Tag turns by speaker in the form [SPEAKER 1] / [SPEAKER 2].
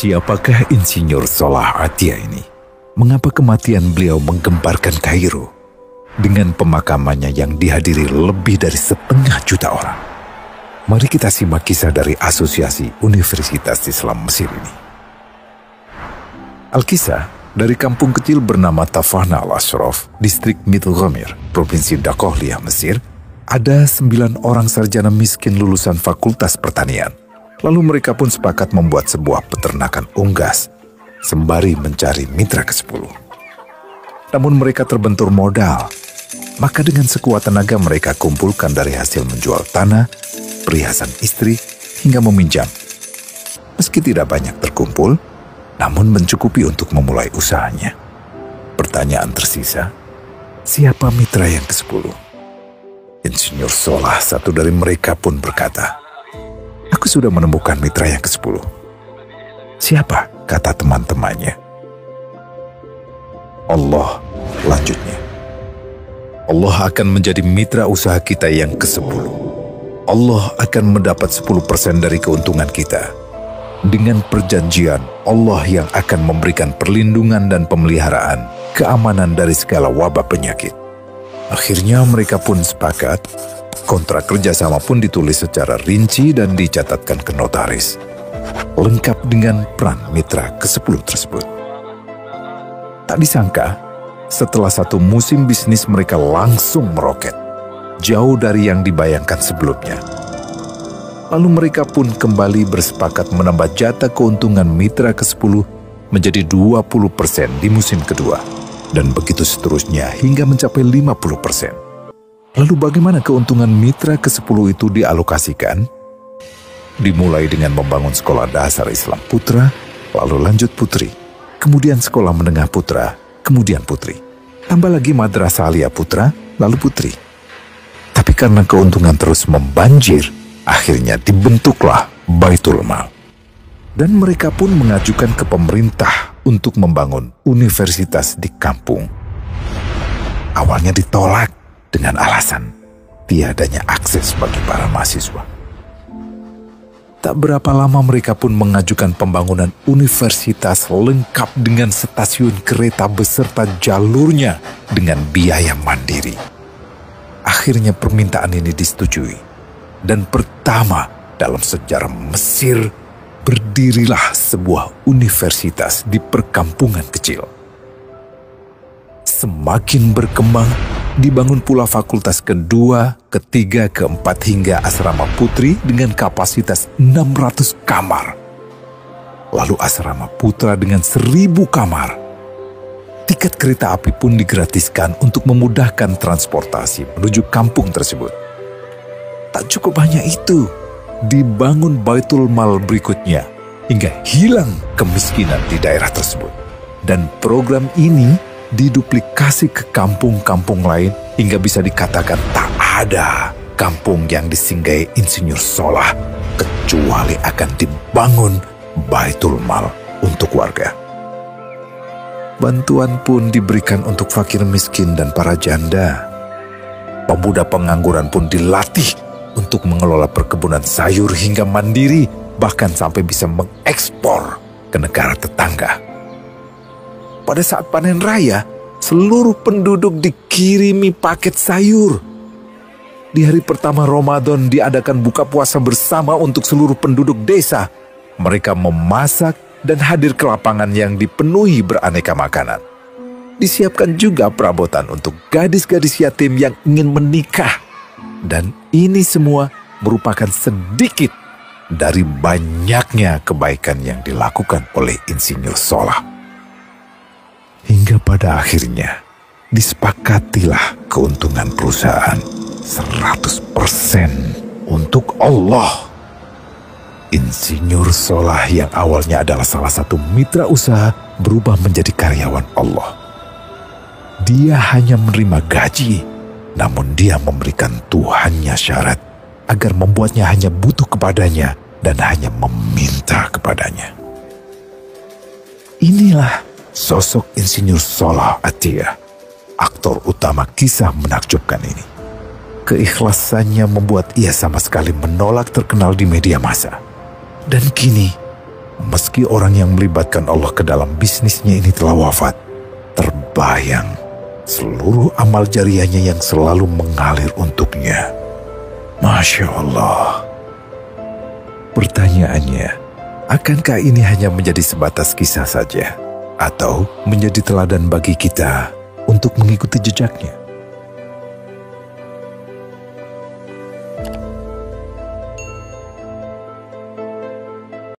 [SPEAKER 1] Siapakah Insinyur Solah Atia ini? Mengapa kematian beliau menggemparkan Kairo dengan pemakamannya yang dihadiri lebih dari 1,5 juta orang? Mari kita simak kisah dari Asosiasi Universitas Islam Mesir ini. Al-Kisah dari kampung kecil bernama Tafahna al-Ashraf, distrik Mittelghamir, Provinsi Dakohlia, Mesir, ada 9 orang sarjana miskin lulusan Fakultas Pertanian. Lalu mereka pun sepakat membuat sebuah peternakan unggas, sembari mencari mitra ke-10. Namun mereka terbentur modal, maka dengan sekuat tenaga mereka kumpulkan dari hasil menjual tanah, perhiasan istri, hingga meminjam. Meski tidak banyak terkumpul, namun mencukupi untuk memulai usahanya. Pertanyaan tersisa, siapa mitra yang ke-10? Insinyur Solah, satu dari mereka, pun berkata, "Aku sudah menemukan mitra yang ke-10. Siapa?" kata teman-temannya. "Allah," lanjutnya. "Allah akan menjadi mitra usaha kita yang ke-10. Allah akan mendapat 10% dari keuntungan kita. Dengan perjanjian, Allah yang akan memberikan perlindungan dan pemeliharaan, keamanan dari segala wabah penyakit." Akhirnya mereka pun sepakat. Kontrak kerjasama pun ditulis secara rinci dan dicatatkan ke notaris, lengkap dengan peran mitra ke-10 tersebut. Tak disangka, setelah 1 musim bisnis mereka langsung meroket, jauh dari yang dibayangkan sebelumnya. Lalu mereka pun kembali bersepakat menambah jatah keuntungan mitra ke-10 menjadi 20% di musim kedua, dan begitu seterusnya hingga mencapai 50%. Lalu bagaimana keuntungan mitra ke-10 itu dialokasikan? Dimulai dengan membangun sekolah dasar Islam putra, lalu lanjut putri, kemudian sekolah menengah putra, kemudian putri. Tambah lagi madrasah aliyah putra, lalu putri. Tapi karena keuntungan terus membanjir, akhirnya dibentuklah Baitul Mal. Dan mereka pun mengajukan ke pemerintah untuk membangun universitas di kampung. Awalnya ditolak dengan alasan tiadanya akses bagi para mahasiswa. Tak berapa lama mereka pun mengajukan pembangunan universitas lengkap dengan stasiun kereta beserta jalurnya dengan biaya mandiri. Akhirnya permintaan ini disetujui, dan pertama dalam sejarah Mesir berdirilah sebuah universitas di perkampungan kecil. Semakin berkembang, dibangun pula fakultas kedua, ketiga, keempat hingga asrama putri dengan kapasitas 600 kamar. Lalu asrama putra dengan 1.000 kamar. Tiket kereta api pun digratiskan untuk memudahkan transportasi menuju kampung tersebut. Tak cukup hanya itu, dibangun Baitul Mal berikutnya hingga hilang kemiskinan di daerah tersebut. Dan program ini diduplikasi ke kampung-kampung lain hingga bisa dikatakan tak ada kampung yang disinggahi Insinyur Solah kecuali akan dibangun Baitul Mal untuk warga. Bantuan pun diberikan untuk fakir miskin dan para janda. Pemuda pengangguran pun dilatih untuk mengelola perkebunan sayur hingga mandiri, bahkan sampai bisa mengekspor ke negara tetangga. Pada saat panen raya, seluruh penduduk dikirimi paket sayur. Di hari pertama Ramadan diadakan buka puasa bersama untuk seluruh penduduk desa. Mereka memasak dan hadir ke lapangan yang dipenuhi beraneka makanan. Disiapkan juga perabotan untuk gadis-gadis yatim yang ingin menikah. Dan ini semua merupakan sedikit dari banyaknya kebaikan yang dilakukan oleh Insinyur Solah. Hingga pada akhirnya disepakatilah keuntungan perusahaan 100% untuk Allah. Insinyur Solah yang awalnya adalah salah satu mitra usaha berubah menjadi karyawan Allah. Dia hanya menerima gaji, namun dia memberikan Tuhannya syarat agar membuatnya hanya butuh kepadanya dan hanya meminta kepadanya. Inilah sosok Insinyur Solah Atia, aktor utama kisah menakjubkan ini. Keikhlasannya membuat ia sama sekali menolak terkenal di media massa. Dan kini, meski orang yang melibatkan Allah ke dalam bisnisnya ini telah wafat, terbayang seluruh amal jariahnya yang selalu mengalir untuknya. Masya Allah. Pertanyaannya, akankah ini hanya menjadi sebatas kisah saja? Atau menjadi teladan bagi kita untuk mengikuti jejaknya?